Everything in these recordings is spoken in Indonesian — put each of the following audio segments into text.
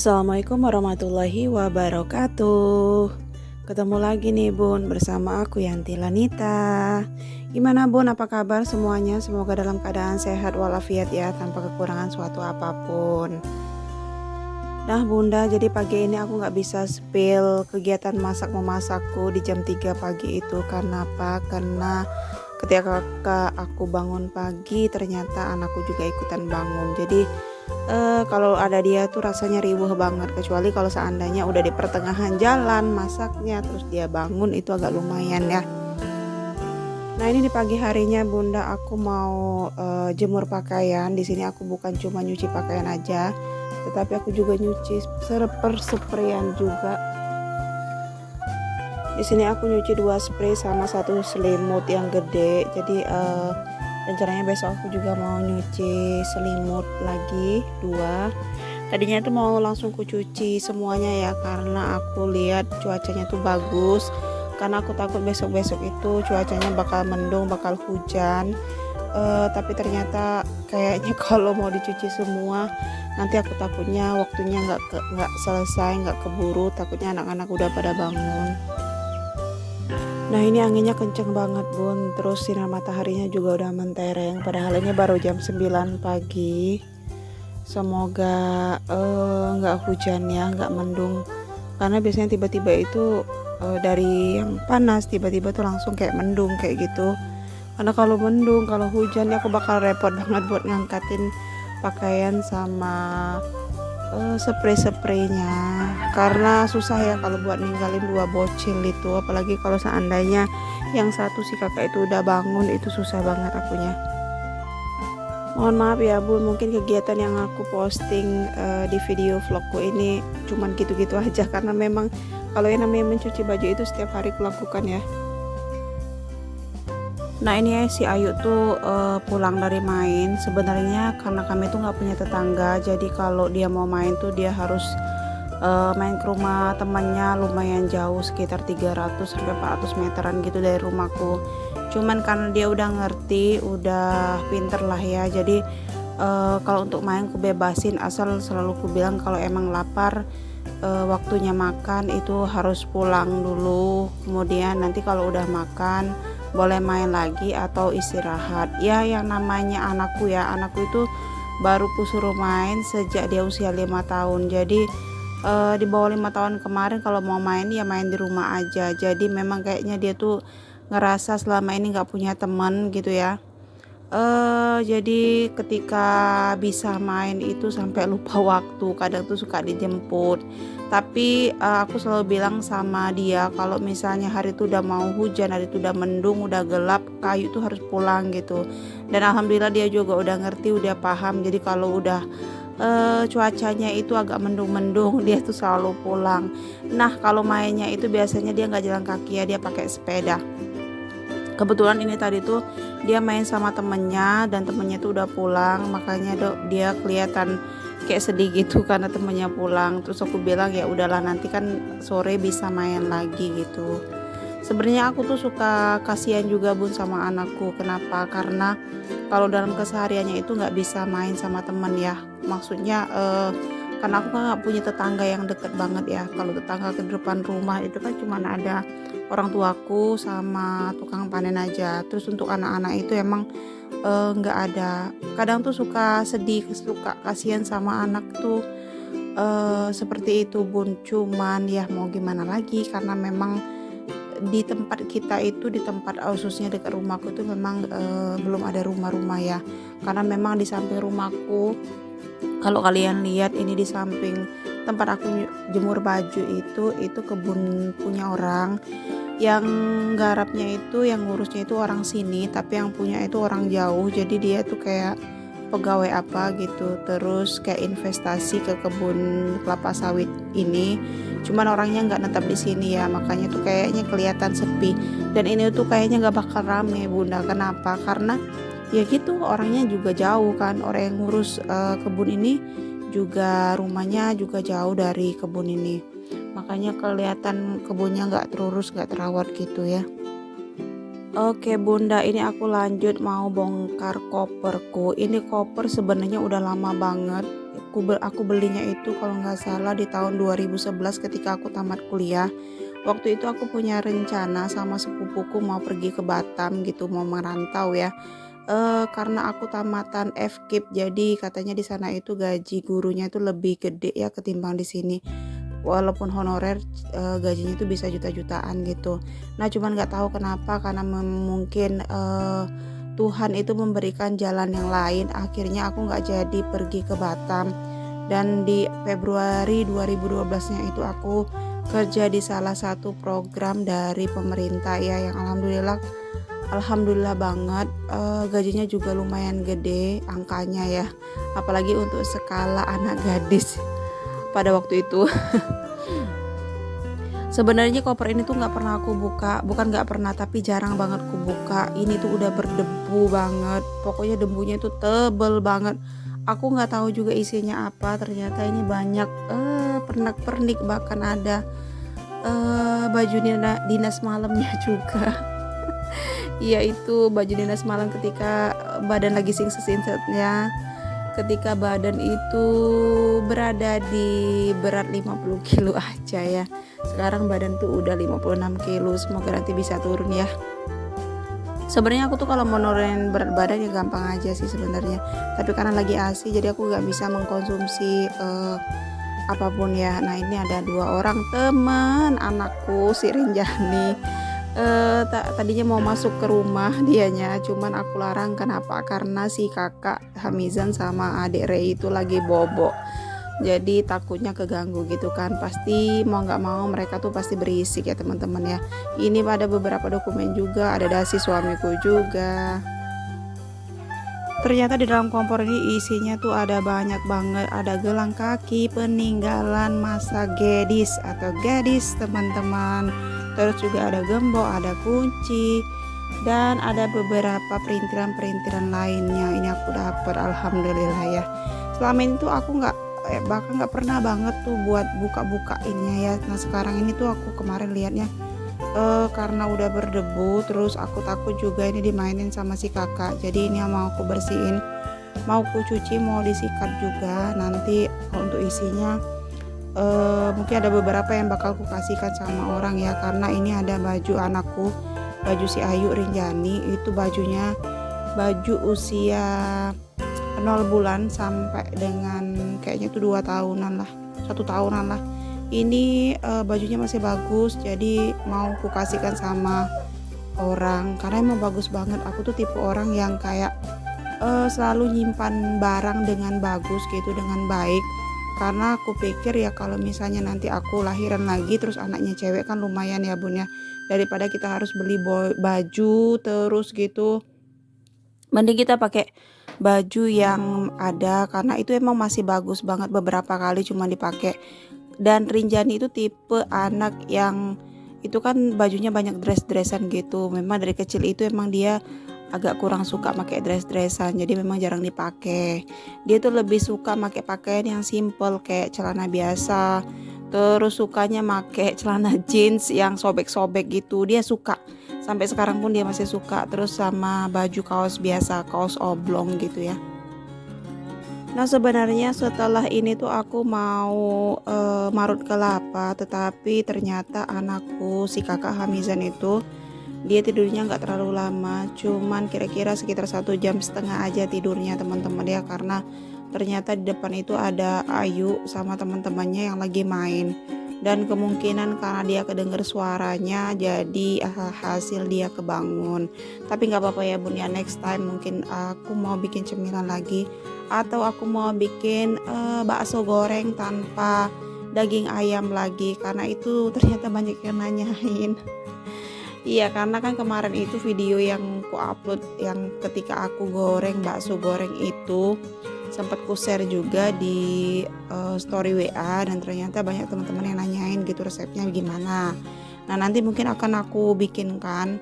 Assalamualaikum warahmatullahi wabarakatuh. Ketemu lagi nih Bun bersama aku Yanti Lanita. Gimana Bun, apa kabar semuanya? Semoga dalam keadaan sehat walafiat ya, tanpa kekurangan suatu apapun. Nah Bunda, jadi pagi ini aku nggak bisa spill kegiatan masak memasakku di jam 3 pagi itu. Karena apa? Karena ketika aku bangun pagi ternyata anakku juga ikutan bangun. Jadi kalau ada dia tuh rasanya riuh banget, kecuali kalau seandainya udah di pertengahan jalan masaknya terus dia bangun, itu agak lumayan ya. Nah ini di pagi harinya Bunda aku mau jemur pakaian. Di sini aku bukan cuma nyuci pakaian aja, tetapi aku juga nyuci sprayan juga. Di sini aku nyuci 2 spray sama 1 selimut yang gede. Jadi rencananya besok aku juga mau nyuci selimut lagi 2. Tadinya tuh mau langsung ku cuci semuanya ya, karena aku lihat cuacanya tuh bagus. Karena aku takut besok-besok itu cuacanya bakal mendung, bakal hujan. Tapi ternyata kayaknya kalau mau dicuci semua nanti aku takutnya waktunya nggak selesai, nggak keburu. Takutnya anak-anak udah pada bangun. Nah ini anginnya kenceng banget Bun, terus sinar mataharinya juga udah mentereng, padahal ini baru jam 9 pagi. Semoga nggak hujan ya, nggak mendung, karena biasanya tiba-tiba itu dari yang panas tiba-tiba tuh langsung kayak mendung kayak gitu. Karena kalau mendung, kalau hujan ya aku bakal repot banget buat ngangkatin pakaian sama spray-spraynya, karena susah ya kalau buat ninggalin 2 bocil itu, apalagi kalau seandainya yang satu si kakak itu udah bangun, itu susah banget akunya. Mohon maaf ya Bun, mungkin kegiatan yang aku posting di video vlogku ini cuman gitu-gitu aja, karena memang kalau yang namanya mencuci baju itu setiap hari kulakukan ya. Nah ini ya si Ayu tuh pulang dari main. Sebenarnya karena kami tuh nggak punya tetangga, jadi kalau dia mau main tuh dia harus main ke rumah temannya, lumayan jauh, sekitar 300 sampai 400 meteran gitu dari rumahku. Cuman karena dia udah ngerti, udah pinter lah ya, jadi kalau untuk main ku bebasin, asal selalu ku bilang kalau emang lapar, waktunya makan itu harus pulang dulu, kemudian nanti kalau udah makan boleh main lagi atau istirahat ya. Yang namanya anakku itu baru kusuruh main sejak dia usia 5 tahun. Jadi di bawah 5 tahun kemarin kalau mau main ya main di rumah aja. Jadi memang kayaknya dia tuh ngerasa selama ini nggak punya teman gitu ya. Jadi ketika bisa main itu sampai lupa waktu, kadang tuh suka dijemput. Tapi aku selalu bilang sama dia kalau misalnya hari itu udah mau hujan, hari itu udah mendung, udah gelap, Kayu tuh harus pulang gitu. Dan alhamdulillah dia juga udah ngerti, udah paham. Jadi kalau udah cuacanya itu agak mendung-mendung, dia tuh selalu pulang. Nah kalau mainnya itu biasanya dia nggak jalan kaki ya, dia pakai sepeda. Kebetulan ini tadi tuh dia main sama temennya, dan temennya tuh udah pulang, makanya dia kelihatan kayak sedih gitu karena temennya pulang. Terus aku bilang ya udahlah, nanti kan sore bisa main lagi gitu. Sebenarnya aku tuh suka kasihan juga Bun sama anakku. Kenapa? Karena kalau dalam kesehariannya itu nggak bisa main sama temen ya. Maksudnya karena aku kan nggak punya tetangga yang deket banget ya. Kalau tetangga ke depan rumah itu kan cuma ada orang tuaku sama tukang panen aja. Terus untuk anak-anak itu emang nggak ada. Kadang tuh suka sedih, suka kasihan sama anak tuh seperti itu Bun. Cuman ya mau gimana lagi, karena memang di tempat kita itu, di tempat khususnya dekat rumahku itu memang belum ada rumah-rumah ya. Karena memang di samping rumahku, kalau kalian lihat ini di samping tempat aku jemur baju itu kebun punya orang. Yang garapnya itu, yang ngurusnya itu orang sini, tapi yang punya itu orang jauh. Jadi dia tuh kayak pegawai apa gitu, terus kayak investasi ke kebun kelapa sawit ini. Cuman orangnya nggak netap di sini ya, makanya tuh kayaknya kelihatan sepi. Dan ini tuh kayaknya nggak bakal rame Bunda. Kenapa? Karena ya gitu, orangnya juga jauh kan. Orang yang ngurus kebun ini juga rumahnya juga jauh dari kebun ini, makanya kelihatan kebunnya nggak terurus, nggak terawat gitu ya. Oke Bunda, ini aku lanjut mau bongkar koperku. Ini koper sebenarnya udah lama banget aku belinya itu kalau nggak salah di tahun 2011 ketika aku tamat kuliah. Waktu itu aku punya rencana sama sepupuku mau pergi ke Batam gitu, mau merantau ya. Karena aku tamatan FKIP, jadi katanya di sana itu gaji gurunya itu lebih gede ya ketimbang di sini. Walaupun honorer, gajinya itu bisa juta-jutaan gitu. Nah, cuman nggak tahu kenapa karena mungkin, Tuhan itu memberikan jalan yang lain, akhirnya aku nggak jadi pergi ke Batam. Dan di Februari 2012-nya itu aku kerja di salah satu program dari pemerintah ya, yang alhamdulillah alhamdulillah banget, gajinya juga lumayan gede angkanya ya, apalagi untuk skala anak gadis pada waktu itu. Sebenarnya koper ini tuh nggak pernah aku buka, bukan nggak pernah tapi jarang banget aku buka. Ini tuh udah berdebu banget, pokoknya debunya itu tebel banget. Aku nggak tahu juga isinya apa, ternyata ini banyak pernak-pernik, bahkan ada baju dinas malamnya juga. Iya, itu baju dinas malam ketika badan lagi singset-singsetnya, ketika badan itu berada di berat 50 kilo aja ya. Sekarang badan tuh udah 56 kilo, semoga nanti bisa turun ya. Sebenarnya aku tuh kalau mau nurunin berat badan ya gampang aja sih sebenarnya, tapi karena lagi ASI jadi aku nggak bisa mengkonsumsi apapun ya. Nah, ini ada 2 orang teman anakku si Rinjani, tadinya mau masuk ke rumah dianya, cuman aku larang. Kenapa? Karena si kakak Hamizan sama adik Rey itu lagi bobo, jadi takutnya keganggu gitu kan. Pasti mau nggak mau mereka tuh pasti berisik ya teman-teman ya. Ini ada beberapa dokumen juga, ada dasi suamiku juga. Ternyata di dalam kompor ini isinya tuh ada banyak banget, ada gelang kaki peninggalan masa gadis atau gadis teman-teman. Terus juga ada gembok, ada kunci, dan ada beberapa perintilan-perintilan lainnya. Ini aku dapat, alhamdulillah ya. Selama ini tuh aku bahkan nggak pernah banget tuh buat buka-bukainnya ya. Nah, sekarang ini tuh aku kemarin lihatnya karena udah berdebu, terus aku takut juga ini dimainin sama si kakak. Jadi ini mau aku bersihin, mau aku cuci, mau disikat juga. Nanti untuk isinya mungkin ada beberapa yang bakal aku kasihkan sama orang ya, karena ini ada baju anakku, baju si Ayu Rinjani, itu bajunya baju usia 0 bulan sampai dengan kayaknya tuh 2 tahunan lah, 1 tahunan lah. Ini bajunya masih bagus, jadi mau aku kasihkan sama orang karena emang bagus banget. Aku tuh tipe orang yang kayak selalu nyimpan barang dengan bagus gitu, dengan baik, karena aku pikir ya kalau misalnya nanti aku lahiran lagi terus anaknya cewek kan lumayan ya bun ya, daripada kita harus beli baju terus gitu, mending kita pakai baju yang ada, karena itu emang masih bagus banget, beberapa kali cuma dipakai. Dan Rinjani itu tipe anak yang itu kan bajunya banyak dress-dressan gitu. Memang dari kecil itu emang dia agak kurang suka pakai dress-dressan, jadi memang jarang dipakai. Dia tuh lebih suka pakai pakaian yang simple kayak celana biasa. Terus sukanya pakai celana jeans yang sobek-sobek gitu. Dia suka. Sampai sekarang pun dia masih suka. Terus sama baju kaos biasa, kaos oblong gitu ya. Nah, sebenarnya setelah ini tuh aku mau marut kelapa, tetapi ternyata anakku si kakak Hamizan itu dia tidurnya nggak terlalu lama, cuman kira-kira sekitar 1,5 jam aja tidurnya teman-teman ya, karena ternyata di depan itu ada Ayu sama teman-temannya yang lagi main, dan kemungkinan karena dia kedenger suaranya jadi hasil dia kebangun. Tapi nggak apa-apa ya bun ya, next time mungkin aku mau bikin cemilan lagi, atau aku mau bikin bakso goreng tanpa daging ayam lagi, karena itu ternyata banyak yang nanyain. Iya, karena kan kemarin itu video yang ku upload yang ketika aku goreng bakso goreng itu sempat ku share juga di story WA, dan ternyata banyak teman-teman yang nanyain gitu resepnya gimana. Nah, nanti mungkin akan aku bikinkan,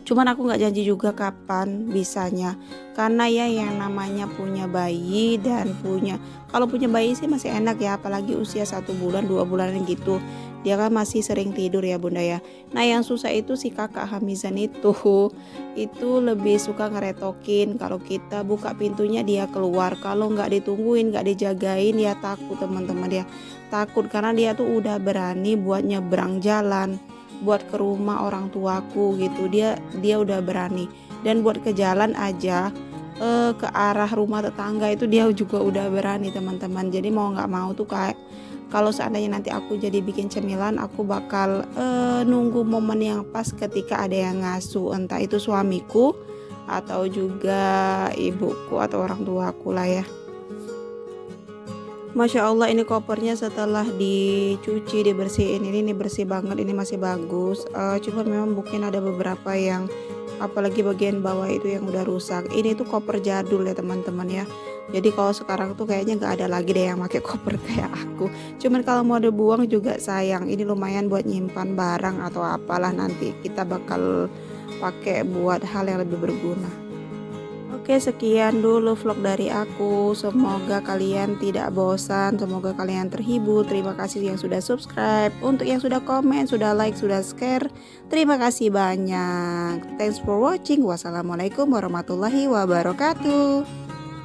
cuman aku nggak janji juga kapan bisanya, karena ya yang namanya punya bayi dan kalau punya bayi sih masih enak ya, apalagi usia 1 bulan 2 bulan gitu. Dia kan masih sering tidur ya bunda ya. Nah yang susah itu si kakak Hamizan itu lebih suka ngeretokin. Kalau kita buka pintunya dia keluar, kalau nggak ditungguin, nggak dijagain ya takut teman-teman, dia takut karena dia tuh udah berani buat nyebrang jalan, buat ke rumah orang tuaku gitu. Dia udah berani, dan buat ke jalan aja, ke arah rumah tetangga itu dia juga udah berani teman-teman. Jadi mau nggak mau tuh kayak, kalau seandainya nanti aku jadi bikin cemilan, aku bakal nunggu momen yang pas ketika ada yang ngasuh, entah itu suamiku atau juga ibuku atau orang tuaku lah ya. Masya Allah, ini kopernya setelah dicuci dibersihin ini bersih banget, ini masih bagus. Cuma memang mungkin ada beberapa yang, apalagi bagian bawah itu yang udah rusak. Ini tuh koper jadul ya teman-teman ya. Jadi kalau sekarang tuh kayaknya nggak ada lagi deh yang pakai koper kayak aku. Cuman kalau mau dibuang juga sayang. Ini lumayan buat nyimpan barang atau apalah, nanti kita bakal pakai buat hal yang lebih berguna. Oke, sekian dulu vlog dari aku. Semoga kalian tidak bosan, semoga kalian terhibur. Terima kasih yang sudah subscribe. Untuk yang sudah komen, sudah like, sudah share, terima kasih banyak. Thanks for watching. Wassalamualaikum warahmatullahi wabarakatuh.